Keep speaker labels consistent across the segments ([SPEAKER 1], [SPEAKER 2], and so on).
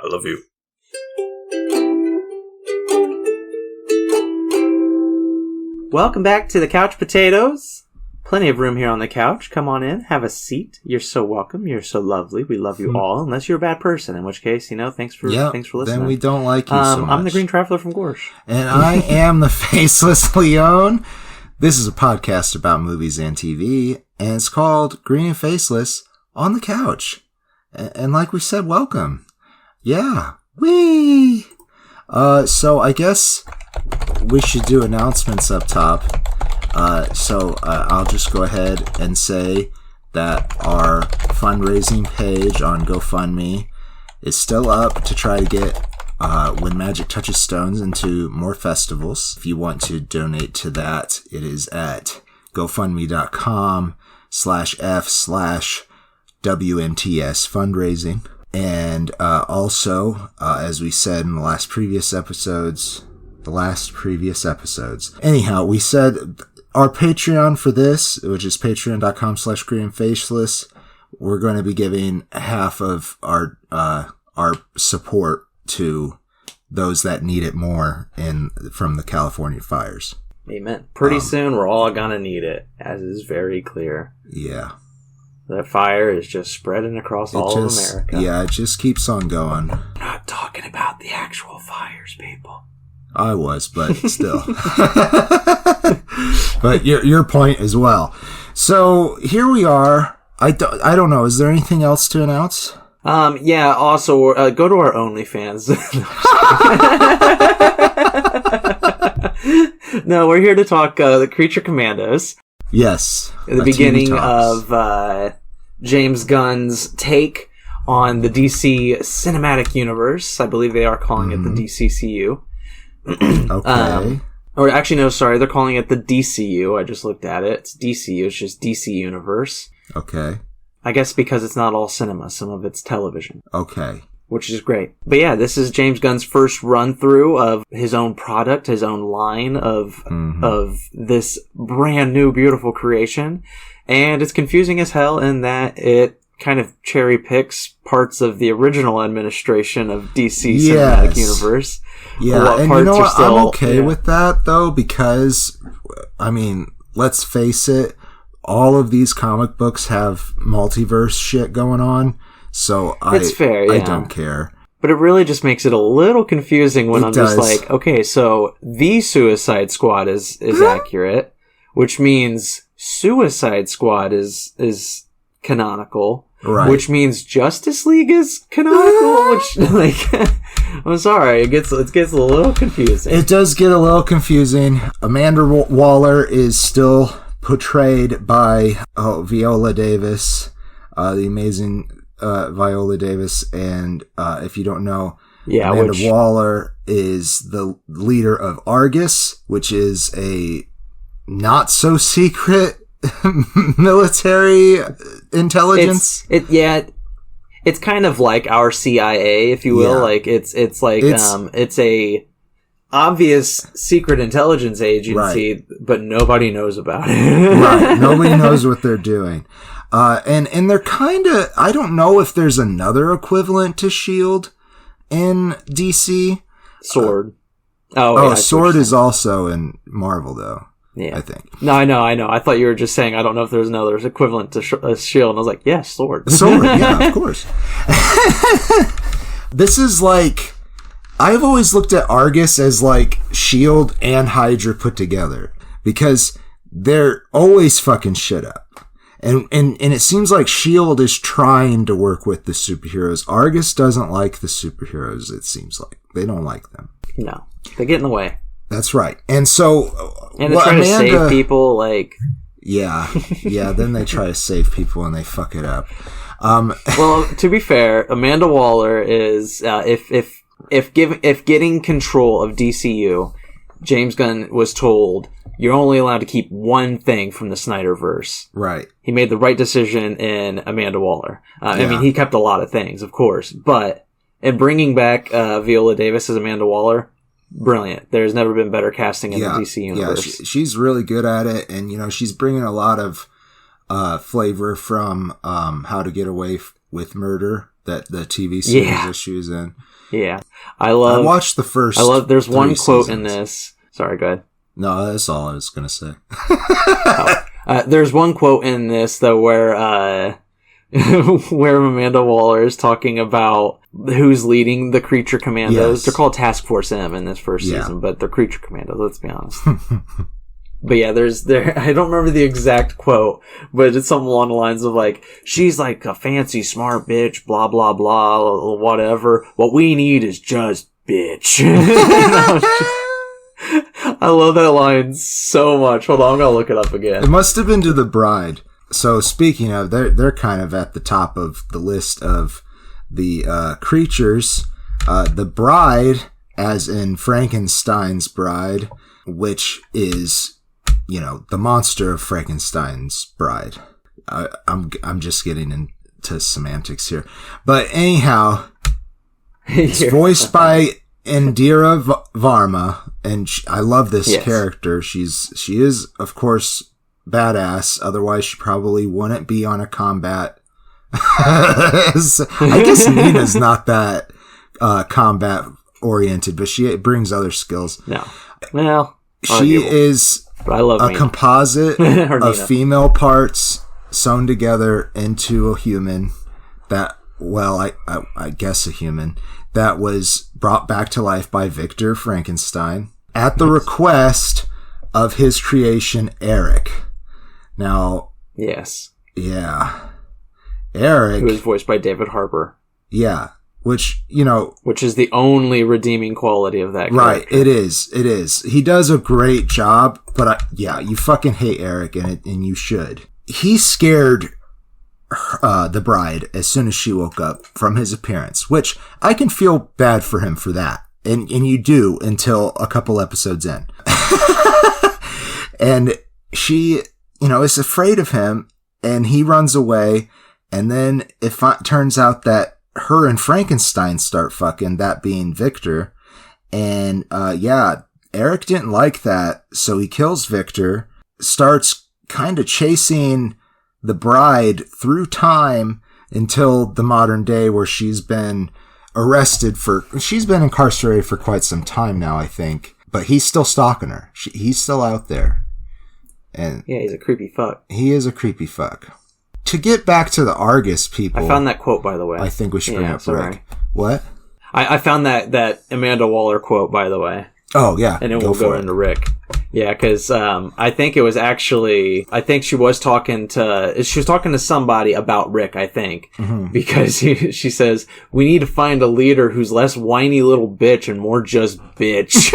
[SPEAKER 1] I love you.
[SPEAKER 2] Welcome back to the Couch Potatoes. Plenty of room here on the couch. Come on in. Have a seat. You're so welcome. You're so lovely. We love you all. Unless you're a bad person, in which case, thanks for listening.
[SPEAKER 3] Then we don't like you so much.
[SPEAKER 2] I'm the Green Traveler from Gorsh.
[SPEAKER 3] And I am the Faceless Leon. This is a podcast about movies and TV, and it's called Green and Faceless on the Couch. And like we said, welcome. Yeah. Whee! So I guess we should do announcements up top. So I'll just go ahead and say that our fundraising page on GoFundMe is still up to try to get When Magic Touches Stones into more festivals. If you want to donate to that, it is at gofundme.com/f/WMTS fundraising. And also, as we said in the last previous episodes, anyhow, we said our Patreon for this, which is patreon.com/greenfaceless, we're going to be giving half of our support to those that need it more from the California fires.
[SPEAKER 2] Amen. Pretty soon, we're all going to need it, as is very clear.
[SPEAKER 3] Yeah.
[SPEAKER 2] That fire is just spreading across all of America.
[SPEAKER 3] Yeah, it just keeps on going.
[SPEAKER 2] I'm not talking about the actual fires, people.
[SPEAKER 3] I was, but still. But your point as well. So here we are. I don't know. Is there anything else to announce?
[SPEAKER 2] Yeah. Also, go to our OnlyFans. No, we're here to talk the Creature Commandos.
[SPEAKER 3] Yes.
[SPEAKER 2] The beginning of James Gunn's take on the DC Cinematic Universe. I believe they are calling it the DCCU.
[SPEAKER 3] Okay.
[SPEAKER 2] Or actually, no, sorry. They're calling it the DCU. I just looked at it. It's DCU. It's just DC Universe.
[SPEAKER 3] Okay.
[SPEAKER 2] I guess because it's not all cinema. Some of it's television.
[SPEAKER 3] Okay.
[SPEAKER 2] Which is great. But yeah, this is James Gunn's first run-through of his own product, his own line of this brand new, beautiful creation. And it's confusing as hell in that it kind of cherry picks parts of the original administration of DC Cinematic Universe.
[SPEAKER 3] Yeah, and you know what? I'm okay with that, though, because, I mean, let's face it, all of these comic books have multiverse shit going on, so
[SPEAKER 2] it's fair, yeah.
[SPEAKER 3] I don't care.
[SPEAKER 2] But it really just makes it a little confusing when just like, okay, so the Suicide Squad is accurate, which means Suicide Squad is canonical. Right. Which means Justice League is canonical, which, like, I'm sorry, it gets a little confusing.
[SPEAKER 3] It does get a little confusing. Amanda Waller is still portrayed by Viola Davis, the amazing Viola Davis, and if you don't know, Amanda Waller is the leader of Argus, which is a not-so-secret military intelligence.
[SPEAKER 2] It's kind of like our CIA, if you will. Yeah. Like it's a obvious secret intelligence agency, right, but nobody knows about it.
[SPEAKER 3] Right. Nobody knows what they're doing. And they're kind of, I don't know if there's another equivalent to S.H.I.E.L.D. in DC.
[SPEAKER 2] Sword.
[SPEAKER 3] Sword is also in Marvel, though. Yeah. I think.
[SPEAKER 2] No, I know. I thought you were just saying, I don't know if there's another equivalent to S.H.I.E.L.D. And I was like, yeah, Sword.
[SPEAKER 3] Sword, yeah, of course. This is like, I've always looked at Argus as like S.H.I.E.L.D. and Hydra put together. Because they're always fucking shit up. And it seems like S.H.I.E.L.D. is trying to work with the superheroes. Argus doesn't like the superheroes, it seems like. They don't like them.
[SPEAKER 2] No. They get in the way.
[SPEAKER 3] That's right. And so...
[SPEAKER 2] And they try to save people, like...
[SPEAKER 3] Yeah. Yeah, then they try to save people and they fuck it up.
[SPEAKER 2] Well, to be fair, Amanda Waller is... If getting control of DCU, James Gunn was told, you're only allowed to keep one thing from the Snyderverse.
[SPEAKER 3] Right.
[SPEAKER 2] He made the right decision in Amanda Waller. I mean, he kept a lot of things, of course. But in bringing back Viola Davis as Amanda Waller... Brilliant. There's never been better casting in the DC universe.
[SPEAKER 3] Yeah, she's really good at it, and she's bringing a lot of flavor from How to Get Away with Murder, that the TV series that she was in.
[SPEAKER 2] Yeah.
[SPEAKER 3] I watched the first.
[SPEAKER 2] There's one quote
[SPEAKER 3] seasons.
[SPEAKER 2] in this. Sorry, go ahead.
[SPEAKER 3] No, that's all I was going to say.
[SPEAKER 2] There's one quote in this, though, where Amanda Waller is talking about who's leading the Creature Commandos. Yes. They're called Task Force M in this first season, but they're Creature Commandos, let's be honest. But yeah, I don't remember the exact quote, but it's something along the lines of like, she's like a fancy, smart bitch, blah, blah, blah, whatever. What we need is just bitch. I love that line so much. Hold on, I'm gonna look it up again.
[SPEAKER 3] It must have been to the bride. So speaking of, they're kind of at the top of the list of the creatures. The bride, as in Frankenstein's bride, which is, the monster of Frankenstein's bride. I'm just getting into semantics here, but anyhow, it's voiced by Indira Varma, and I love this character. She is, of course, badass. Otherwise, she probably wouldn't be on a combat. I guess Nina's not that combat oriented, but she brings other skills.
[SPEAKER 2] No, well,
[SPEAKER 3] she is a composite of female parts sewn together into a human. I guess a human that was brought back to life by Victor Frankenstein at the request of his creation, Eric. Now,
[SPEAKER 2] yes.
[SPEAKER 3] Yeah. Eric.
[SPEAKER 2] Who was voiced by David Harbour.
[SPEAKER 3] Yeah. Which is
[SPEAKER 2] the only redeeming quality of that character.
[SPEAKER 3] Right. It is. He does a great job, but you fucking hate Eric, and you should. He scared the bride as soon as she woke up from his appearance, which I can feel bad for him for that. And you do until a couple episodes in. And she, is afraid of him, and he runs away. And then it turns out that her and Frankenstein start fucking, that being Victor. And, Eric didn't like that. So he kills Victor, starts kind of chasing the bride through time until the modern day, where she's been incarcerated for quite some time now, I think, but he's still stalking her. He's still out there. And
[SPEAKER 2] yeah, he's a creepy fuck.
[SPEAKER 3] He is a creepy fuck. To get back to the Argus people,
[SPEAKER 2] I found that quote, by the way.
[SPEAKER 3] I think we should bring up Rick. What?
[SPEAKER 2] I found that Amanda Waller quote, by the way.
[SPEAKER 3] Oh, yeah.
[SPEAKER 2] And then we'll go into Rick. Yeah, because I think she was talking to somebody about Rick, I think. Mm-hmm. Because she says, we need to find a leader who's less whiny little bitch and more just bitch.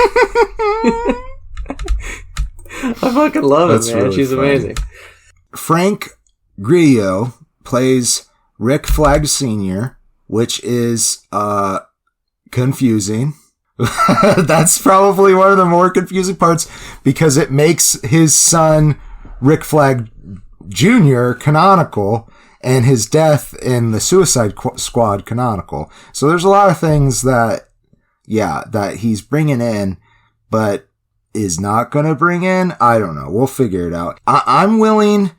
[SPEAKER 2] I fucking love it, man. Really She's funny. Amazing.
[SPEAKER 3] Frank Grillo plays Rick Flag Sr., which is confusing. That's probably one of the more confusing parts, because it makes his son Rick Flag Jr. canonical and his death in the Suicide Squad canonical. So there's a lot of things that he's bringing in, but is not going to bring in. I don't know. We'll figure it out. I'm willing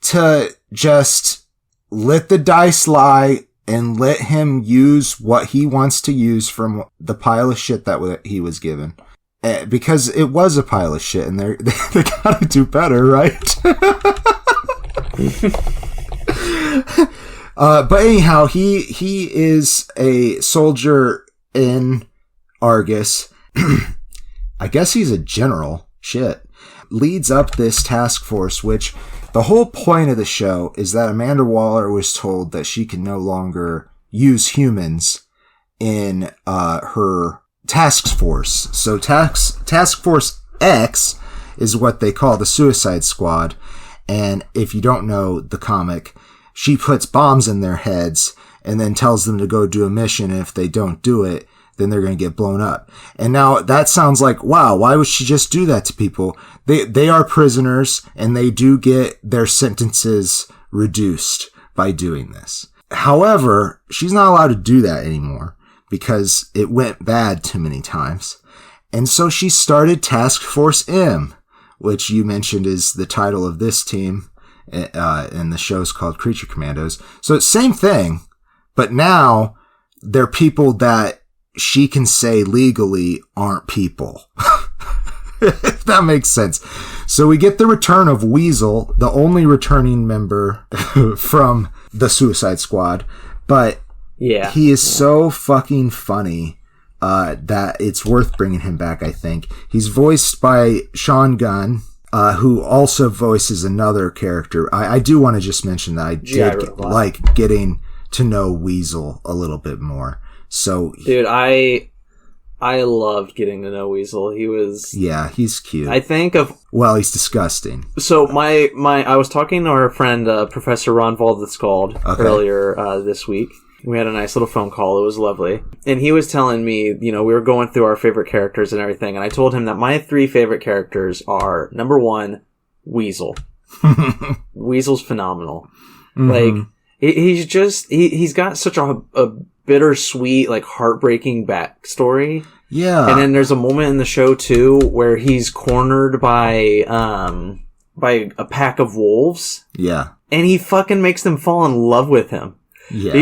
[SPEAKER 3] to just let the dice lie and let him use what he wants to use from the pile of shit that he was given. Because it was a pile of shit, and they gotta do better, right? But anyhow, he is a soldier in Argus. I guess he's a general. Shit. Leads up this task force, which the whole point of the show is that Amanda Waller was told that she can no longer use humans in her task force. So task force X is what they call the Suicide Squad. And if you don't know the comic, she puts bombs in their heads and then tells them to go do a mission. And if they don't do it, then they're going to get blown up. And now that sounds like, wow, why would she just do that to people? They are prisoners, and they do get their sentences reduced by doing this. However, she's not allowed to do that anymore because it went bad too many times. And so she started Task Force M, which you mentioned is the title of this team, and the show's called Creature Commandos. So it's same thing, But now they're people that she can say legally aren't people. If that makes sense. So we get the return of Weasel, the only returning member from the Suicide Squad. But he is so fucking funny that it's worth bringing him back, I think. He's voiced by Sean Gunn, who also voices another character. I do want to just mention that I did like getting to know Weasel a little bit more. So,
[SPEAKER 2] dude, I loved getting to know Weasel.
[SPEAKER 3] He's cute.
[SPEAKER 2] I think
[SPEAKER 3] he's disgusting.
[SPEAKER 2] So I was talking to our friend, Professor Ron Valdez-Scald earlier this week. We had a nice little phone call. It was lovely. And he was telling me, we were going through our favorite characters and everything. And I told him that my 3 favorite characters are, number 1, Weasel. Weasel's phenomenal. Mm-hmm. Like, he's got such a bittersweet, like, heartbreaking backstory.
[SPEAKER 3] Yeah.
[SPEAKER 2] And then there's a moment in the show, too, where he's cornered by a pack of wolves.
[SPEAKER 3] Yeah.
[SPEAKER 2] And he fucking makes them fall in love with him.
[SPEAKER 3] Yeah.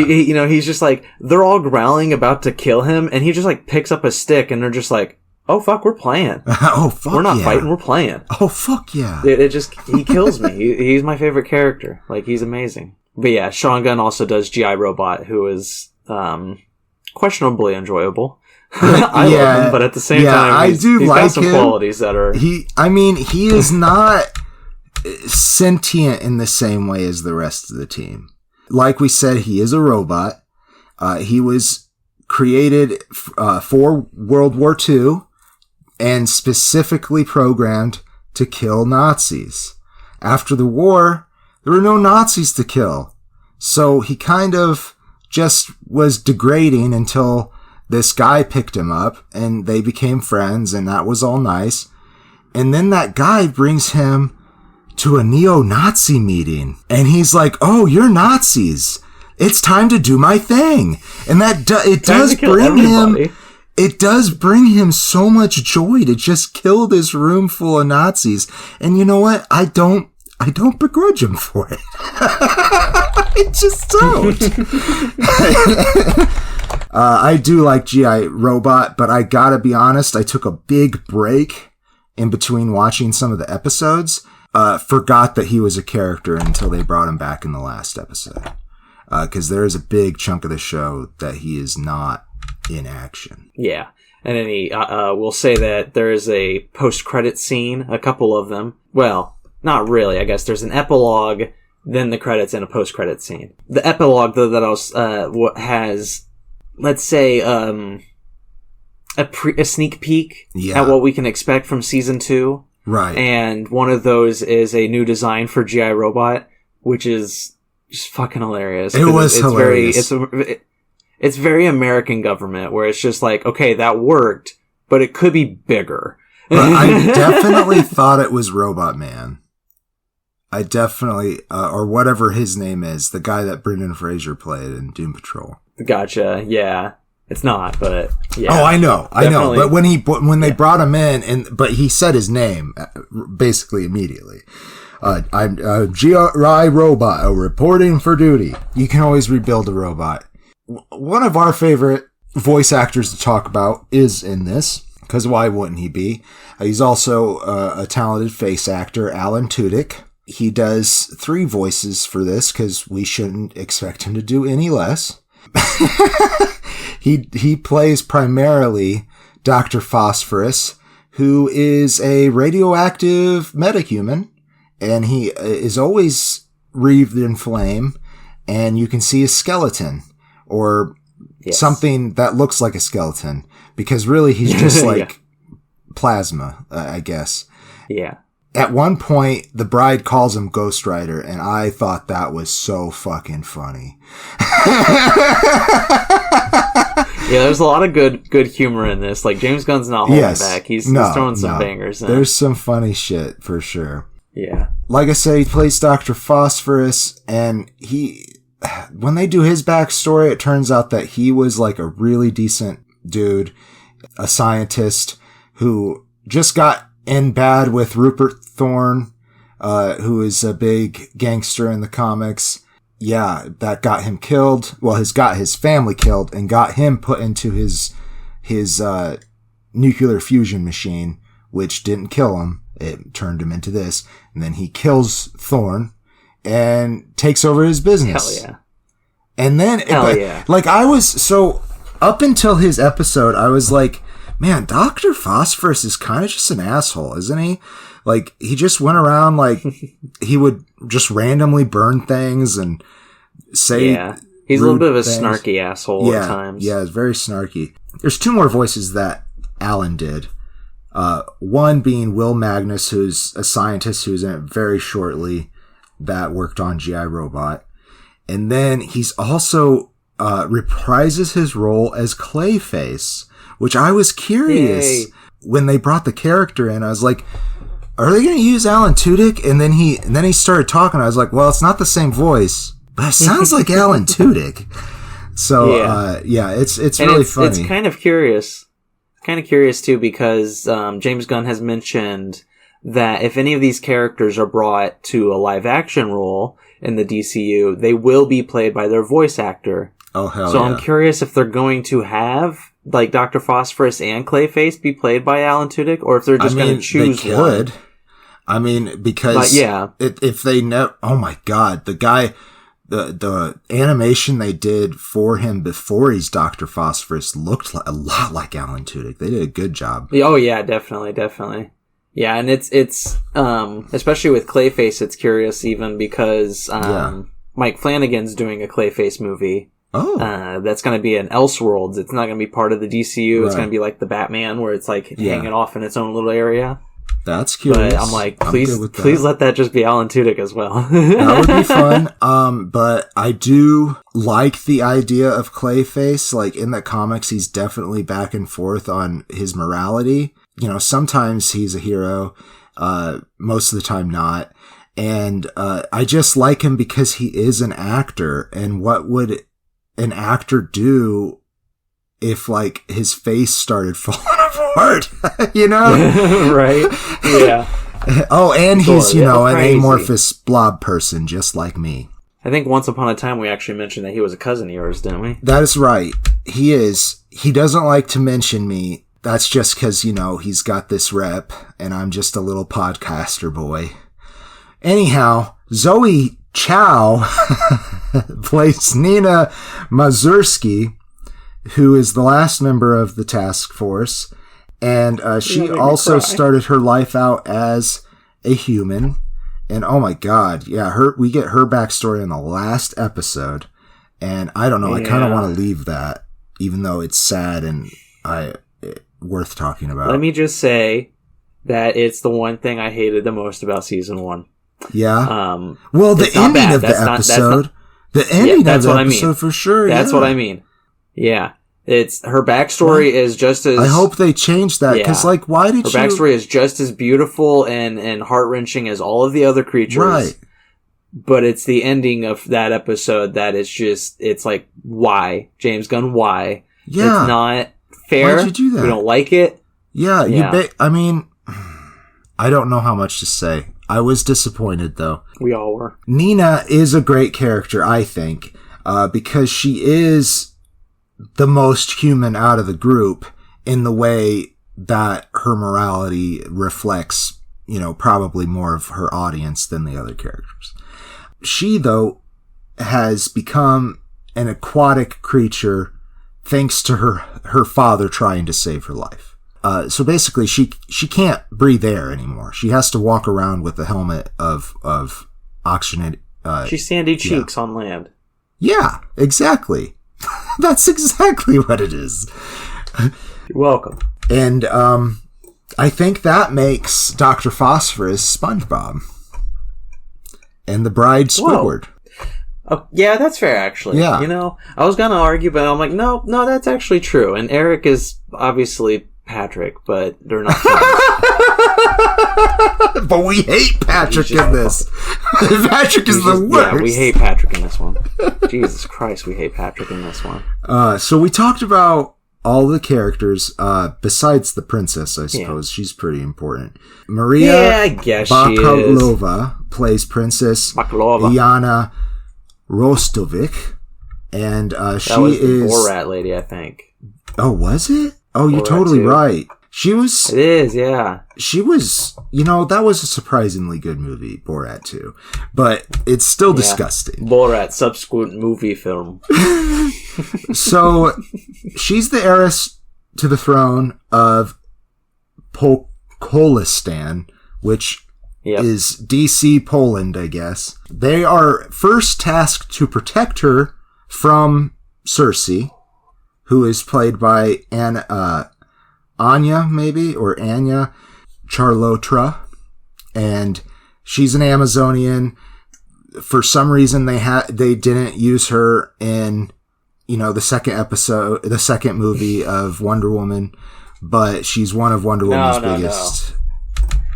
[SPEAKER 2] He's just like, they're all growling about to kill him, and he just like picks up a stick, and they're just like, oh fuck, we're playing.
[SPEAKER 3] Oh fuck,
[SPEAKER 2] we're not fighting, we're playing.
[SPEAKER 3] Oh fuck yeah.
[SPEAKER 2] He kills me. He's my favorite character. Like, he's amazing. But yeah, Sean Gunn also does G.I. Robot, who is questionably enjoyable. I love him, but at the same time, he's got some qualities that are...
[SPEAKER 3] He is not sentient in the same way as the rest of the team. Like we said, he is a robot. He was created for World War II and specifically programmed to kill Nazis. After the war, there were no Nazis to kill. So he kind of just was degrading until this guy picked him up and they became friends, and that was all nice. And then that guy brings him to a neo-Nazi meeting, and he's like, oh, you're Nazis. It's time to do my thing. And it does bring him so much joy to just kill this room full of Nazis. And you know what? I don't begrudge him for it. I just don't. I do like G.I. Robot, but I gotta be honest, I took a big break in between watching some of the episodes. Forgot that he was a character until they brought him back in the last episode. Because there is a big chunk of the show that he is not in action.
[SPEAKER 2] Yeah. And then we'll say that there is a post-credit scene, a couple of them. Well, not really, I guess. There's an epilogue, then the credits, and a post-credit scene. The epilogue, though, that has, let's say, a sneak peek at what we can expect from season 2.
[SPEAKER 3] Right.
[SPEAKER 2] And one of those is a new design for G.I. Robot, which is just fucking hilarious.
[SPEAKER 3] It's hilarious.
[SPEAKER 2] It's very American government, where it's just like, okay, that worked, but it could be bigger.
[SPEAKER 3] But I definitely thought it was Robot Man. I definitely, or whatever his name is, the guy that Brendan Fraser played in Doom Patrol.
[SPEAKER 2] Gotcha, yeah. It's not, but yeah.
[SPEAKER 3] Oh, I know. But when they brought him in, but he said his name basically immediately. I'm G.I. Robot, reporting for duty. You can always rebuild a robot. One of our favorite voice actors to talk about is in this, because why wouldn't he be? He's also a talented face actor, Alan Tudyk. He does 3 voices for this, because we shouldn't expect him to do any less. He plays primarily Dr. Phosphorus, who is a radioactive metahuman, and he is always wreathed in flame, and you can see his skeleton, or something that looks like a skeleton, because really he's just like plasma, I guess.
[SPEAKER 2] Yeah.
[SPEAKER 3] At one point, the bride calls him Ghost Rider, and I thought that was so fucking funny.
[SPEAKER 2] Yeah, there's a lot of good humor in this. Like, James Gunn's not holding back. He's throwing some bangers in.
[SPEAKER 3] There's some funny shit, for sure.
[SPEAKER 2] Yeah.
[SPEAKER 3] Like I said, he plays Dr. Phosphorus, and when they do his backstory, it turns out that he was like a really decent dude, a scientist who just got in bad with Rupert Thorne, who is a big gangster in the comics. that got him killed. Well, has got his family killed and got him put into his nuclear fusion machine, which didn't kill him. It turned him into this. And then he kills Thorne and takes over his business.
[SPEAKER 2] Hell yeah.
[SPEAKER 3] And then, like, up until his episode, I was like, man, Dr. Phosphorus is kind of just an asshole, isn't he? Like, he just went around, like, he would just randomly burn things and say...
[SPEAKER 2] Yeah, he's a little bit of a snarky asshole at times.
[SPEAKER 3] Yeah, it's very snarky. There's 2 more voices that Alan did. One being Will Magnus, who's a scientist who's in it very shortly, that worked on G.I. Robot. And then he's also reprises his role as Clayface, which I was curious when they brought the character in. I was like, are they going to use Alan Tudyk? And then he started talking. I was like, well, it's not the same voice, but it sounds like Alan Tudyk. So, it's really funny.
[SPEAKER 2] It's kind of curious. Kind of curious, too, because James Gunn has mentioned that if any of these characters are brought to a live-action role in the DCU, they will be played by their voice actor.
[SPEAKER 3] Oh, hell
[SPEAKER 2] So
[SPEAKER 3] yeah.
[SPEAKER 2] I'm curious if they're going to have, like, Dr. Phosphorus and Clayface be played by Alan Tudyk, or if they're just going to choose
[SPEAKER 3] they could. One. I mean, because if they know, oh my God, the guy, the animation they did for him before he's Dr. Phosphorus looked a lot like Alan Tudyk. They did a good job.
[SPEAKER 2] Oh yeah, definitely. Yeah, and it's especially with Clayface, it's curious even because Mike Flanagan's doing a Clayface movie.
[SPEAKER 3] Oh.
[SPEAKER 2] That's going to be an Elseworlds. It's not going to be part of the DCU. Right. It's going to be like the Batman, where it's like hanging off in its own little area.
[SPEAKER 3] That's curious.
[SPEAKER 2] But I'm like, please let that just be Alan Tudyk as well.
[SPEAKER 3] That would be fun. But I do like the idea of Clayface. Like, in the comics, he's definitely back and forth on his morality. You know, sometimes he's a hero, most of the time not. And I just like him because he is an actor. And what would an actor do if, like, his face started falling apart? You know?
[SPEAKER 2] Right? Yeah.
[SPEAKER 3] Oh, and he's, an amorphous blob person, just like me.
[SPEAKER 2] I think once upon a time we actually mentioned that he was a cousin of yours, didn't we?
[SPEAKER 3] That is right. He is. He doesn't like to mention me. That's just because, he's got this rep, and I'm just a little podcaster boy. Anyhow, Zoe Chow plays Nina Mazursky, who is the last member of the task force. And she also started her life out as a human. And oh my God, we get her backstory in the last episode. And I don't know, I kind of want to leave that, even though it's sad and worth talking about.
[SPEAKER 2] Let me just say that it's the one thing I hated the most about season 1.
[SPEAKER 3] Yeah. Well, the ending of the episode. The ending of the episode for sure.
[SPEAKER 2] That's what I mean. Yeah. It's her backstory is just as...
[SPEAKER 3] I hope they change that, because, why did
[SPEAKER 2] her backstory is just as beautiful and heart-wrenching as all of the other creatures.
[SPEAKER 3] Right.
[SPEAKER 2] But it's the ending of that episode that is just... It's like, why? James Gunn, why?
[SPEAKER 3] Yeah.
[SPEAKER 2] It's not fair.
[SPEAKER 3] Why'd you do that?
[SPEAKER 2] We don't like it.
[SPEAKER 3] Yeah. I don't know how much to say. I was disappointed, though.
[SPEAKER 2] We all were.
[SPEAKER 3] Nina is a great character, I think, because she is the most human out of the group in the way that her morality reflects, probably more of her audience than the other characters. She, though, has become an aquatic creature thanks to her father trying to save her life. So basically, she can't breathe air anymore. She has to walk around with a helmet of oxygenated...
[SPEAKER 2] She's Sandy Cheeks on land.
[SPEAKER 3] Yeah, exactly. That's exactly what it is.
[SPEAKER 2] You're welcome.
[SPEAKER 3] And I think that makes Dr. Phosphorus SpongeBob. And the bride Squidward.
[SPEAKER 2] Oh, yeah, that's fair, actually.
[SPEAKER 3] Yeah.
[SPEAKER 2] I was going to argue, but I'm like, no, that's actually true. And Eric is obviously Patrick, but they're not
[SPEAKER 3] But we hate Patrick in this. Patrick is the worst.
[SPEAKER 2] Yeah, we hate Patrick in this one. Jesus Christ, we hate Patrick in this one.
[SPEAKER 3] So we talked about all the characters, besides the princess, I suppose. She's pretty important. Maria
[SPEAKER 2] I guess
[SPEAKER 3] Bakalova plays Princess
[SPEAKER 2] Bakalova.
[SPEAKER 3] Iana Rostovich, and she
[SPEAKER 2] was the
[SPEAKER 3] is
[SPEAKER 2] Borat lady, I think.
[SPEAKER 3] Oh, was it? Oh, you're
[SPEAKER 2] Borat
[SPEAKER 3] totally
[SPEAKER 2] 2.
[SPEAKER 3] right. She was.
[SPEAKER 2] It is, yeah.
[SPEAKER 3] She was. That was a surprisingly good movie, Borat 2, but it's still disgusting.
[SPEAKER 2] Borat subsequent movie film.
[SPEAKER 3] So she's the heiress to the throne of Polistan, which is DC Poland, I guess. They are first tasked to protect her from Cersei, who is played by Anya, maybe, or Anya Charlotra, and she's an Amazonian. For some reason, they didn't use her in the second movie of Wonder Woman, but she's one of Wonder Woman's biggest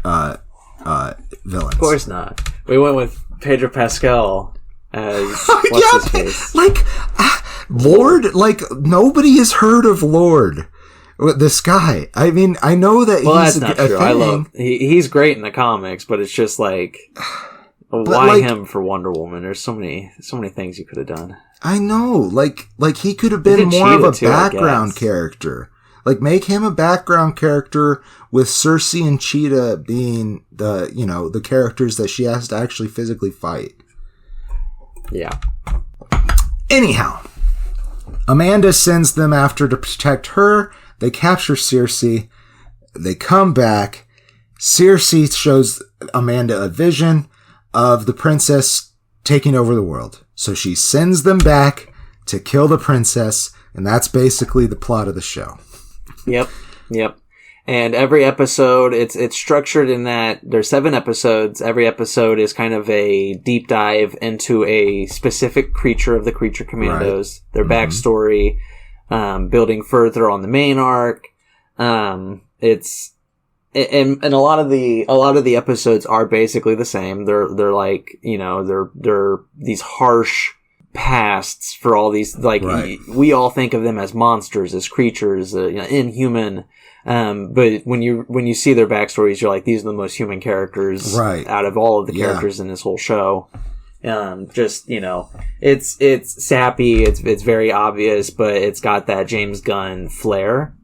[SPEAKER 3] villains.
[SPEAKER 2] Of course not. We went with Pedro Pascal as his face?
[SPEAKER 3] Lord, nobody has heard of Lord. This guy. I mean, I know that he's
[SPEAKER 2] that's not true. I love he's great in the comics, but it's just why him for Wonder Woman? There's so many things you could have done.
[SPEAKER 3] I know, he could have been more of a background character. Make him a background character with Cersei and Cheetah being the characters that she has to actually physically fight.
[SPEAKER 2] Yeah.
[SPEAKER 3] Anyhow, Amanda sends them after to protect her. They capture Cersei. They come back. Cersei shows Amanda a vision of the princess taking over the world. So she sends them back to kill the princess, and that's basically the plot of the show.
[SPEAKER 2] Yep. And every episode, it's structured in that there's 7 episodes. Every episode is kind of a deep dive into a specific creature of the Creature Commandos, their backstory, building further on the main arc. And a lot of the episodes are basically the same. They're they're these harsh pasts for all these, we all think of them as monsters, as creatures, inhuman. But when you see their backstories, you're like, these are the most human characters out of all of the characters in this whole show. It's sappy, it's very obvious, but it's got that James Gunn flair,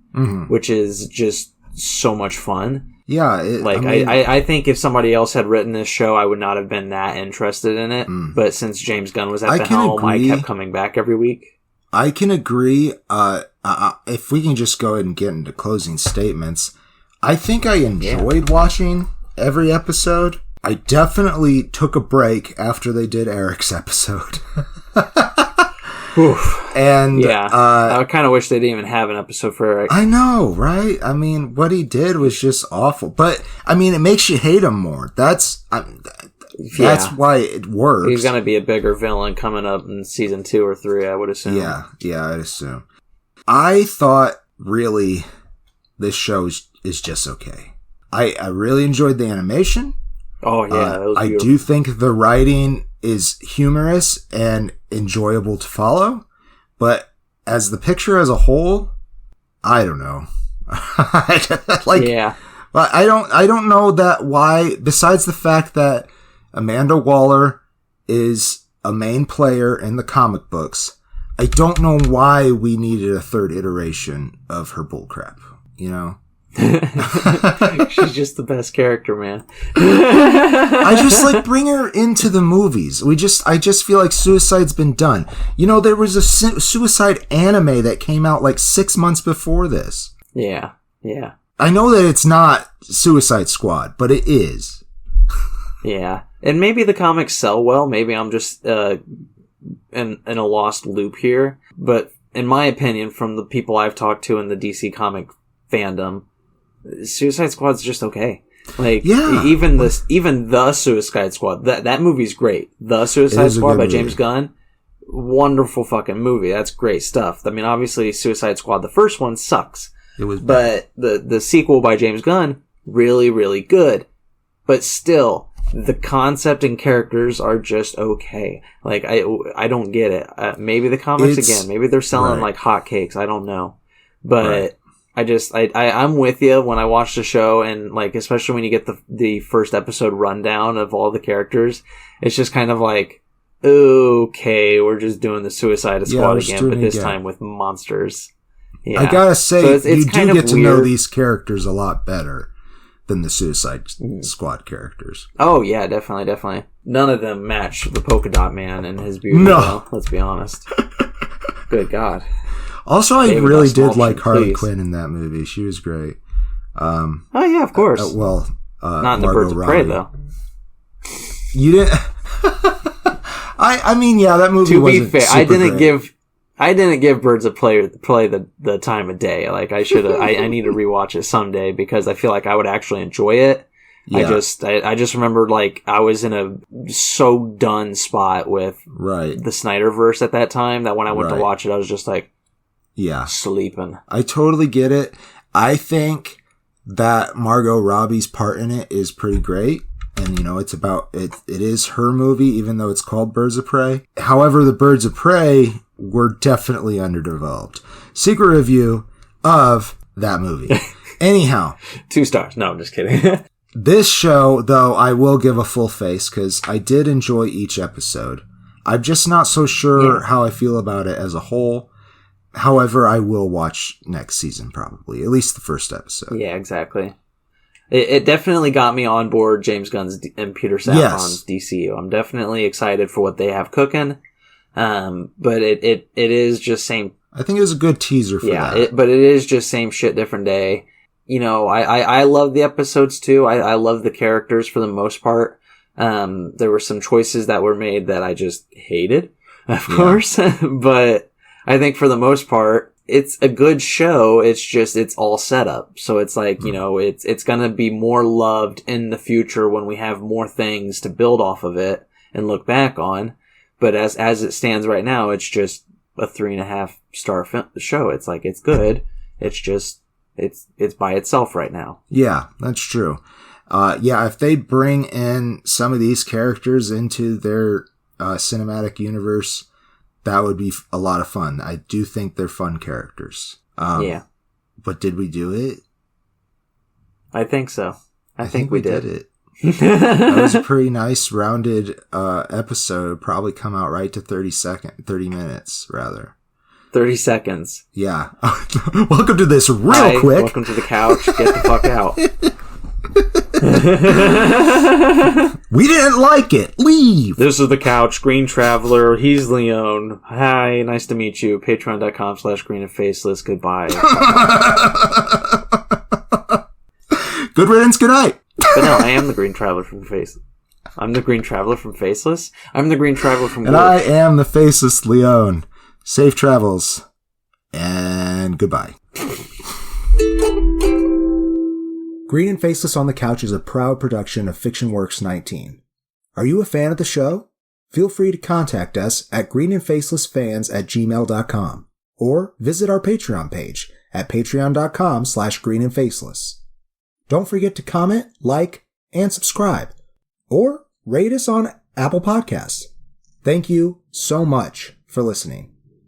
[SPEAKER 2] which is just so much fun.
[SPEAKER 3] Yeah.
[SPEAKER 2] I think if somebody else had written this show, I would not have been that interested in it. But since James Gunn was at the helm, I kept coming back every week.
[SPEAKER 3] I can agree. If we can just go ahead and get into closing statements, I think I enjoyed watching every episode. I definitely took a break after they did Eric's episode. And
[SPEAKER 2] I kind of wish they didn't even have an episode for Eric.
[SPEAKER 3] I know, right? I mean, what he did was just awful. But I mean, it makes you hate him more. That's why it works.
[SPEAKER 2] He's gonna be a bigger villain coming up in season 2 or 3, I would assume.
[SPEAKER 3] Yeah, I'd assume. I thought really this show is just okay. I really enjoyed the animation.
[SPEAKER 2] Oh yeah, that was
[SPEAKER 3] I do think the writing is humorous and enjoyable to follow, but as the picture as a whole, I don't know. But I don't know that why, besides the fact that Amanda Waller is a main player in the comic books, I don't know why we needed a third iteration of her bullcrap,
[SPEAKER 2] She's just the best character, man.
[SPEAKER 3] I just bring her into the movies. I just feel like Suicide's been done. There was a Suicide anime that came out 6 months before this.
[SPEAKER 2] Yeah.
[SPEAKER 3] I know that it's not Suicide Squad, but it is.
[SPEAKER 2] Yeah. And maybe the comics sell well. Maybe I'm just in a lost loop here. But in my opinion, from the people I've talked to in the DC comic fandom, Suicide Squad's just okay. Even the Suicide Squad, that movie's great. The Suicide Squad by James Gunn, wonderful fucking movie. That's great stuff. I mean, obviously Suicide Squad, the first one sucks.
[SPEAKER 3] It was bad.
[SPEAKER 2] But the sequel by James Gunn, really, really good. But still, the concept and characters are just okay. I don't get it. Maybe the comics maybe they're selling like hotcakes. I don't know. But I'm with you when I watch the show, and especially when you get the first episode rundown of all the characters, it's just kind of okay, we're just doing the Suicide Squad again, but this
[SPEAKER 3] again.
[SPEAKER 2] time with monsters. Yeah.
[SPEAKER 3] I gotta say,
[SPEAKER 2] so it's
[SPEAKER 3] you
[SPEAKER 2] kind
[SPEAKER 3] do get to
[SPEAKER 2] weird.
[SPEAKER 3] know these characters a lot better than the Suicide Squad characters.
[SPEAKER 2] Oh, yeah, definitely. None of them match the Polka Dot Man and his beauty.
[SPEAKER 3] No.
[SPEAKER 2] Though, let's be honest. Good God.
[SPEAKER 3] Also, I
[SPEAKER 2] David
[SPEAKER 3] really
[SPEAKER 2] S.
[SPEAKER 3] did
[SPEAKER 2] Malchin,
[SPEAKER 3] like Harley
[SPEAKER 2] please.
[SPEAKER 3] Quinn in that movie. She was great.
[SPEAKER 2] Oh, yeah, of course. Not in the Birds of Prey, though.
[SPEAKER 3] You didn't... I mean, yeah, that movie wasn't
[SPEAKER 2] fair,
[SPEAKER 3] super great.
[SPEAKER 2] I didn't give Birds of Prey the time of day. Like, I should have, I need to rewatch it someday because I feel like I would actually enjoy it. Yeah. I just remember, like, I was in a so done spot with the Snyderverse at that time that when I went to watch it, I was just like, sleeping. I
[SPEAKER 3] totally get it. I think that Margot Robbie's part in it is pretty great. And, you know, it is her movie, even though it's called Birds of Prey. However, the Birds of Prey were definitely underdeveloped. Secret review of that movie. Anyhow.
[SPEAKER 2] 2 stars. No, I'm just kidding.
[SPEAKER 3] This show, though, I will give a full face because I did enjoy each episode. I'm just not so sure how I feel about it as a whole. However, I will watch next season probably, at least the first episode.
[SPEAKER 2] Yeah, exactly. It definitely got me on board James Gunn's and Peter Safran's DCU. I'm definitely excited for what they have cooking. But it is just same.
[SPEAKER 3] I think it was a good teaser for that.
[SPEAKER 2] But it is just same shit, different day. You know, I love the episodes too. I love the characters for the most part. There were some choices that were made that I just hated, of course. But I think for the most part, it's a good show. It's just, it's all set up. So it's like, you know, it's gonna be more loved in the future when we have more things to build off of it and look back on. But as it stands right now, it's just a 3.5 star show. It's like, it's good. It's just, it's by itself right now.
[SPEAKER 3] Yeah, that's true. If they bring in some of these characters into their cinematic universe, that would be a lot of fun. I do think they're fun characters. But did we do it?
[SPEAKER 2] I think so. I think we did
[SPEAKER 3] it. That was a pretty nice rounded episode. Probably come out right to 30 minutes rather.
[SPEAKER 2] 30 seconds.
[SPEAKER 3] Yeah. Welcome to this real quick.
[SPEAKER 2] Welcome to the couch. Get the fuck out.
[SPEAKER 3] We didn't like it. Leave.
[SPEAKER 2] This is the couch. Green Traveler. He's Leon. Hi. Nice to meet you. Patreon.com/Green and Faceless. Goodbye.
[SPEAKER 3] Good riddance. Good night.
[SPEAKER 2] But no, I am the Green Traveler from Faceless. I'm the Green Traveler from Faceless. I'm the Green Traveler from
[SPEAKER 3] And I am the Faceless Leon. Safe travels. And goodbye. Green and Faceless on the Couch is a proud production of FictionWorks 19. Are you a fan of the show? Feel free to contact us at greenandfacelessfans@gmail.com or visit our Patreon page at patreon.com/greenandfaceless. Don't forget to comment, like, and subscribe, or rate us on Apple Podcasts. Thank you so much for listening.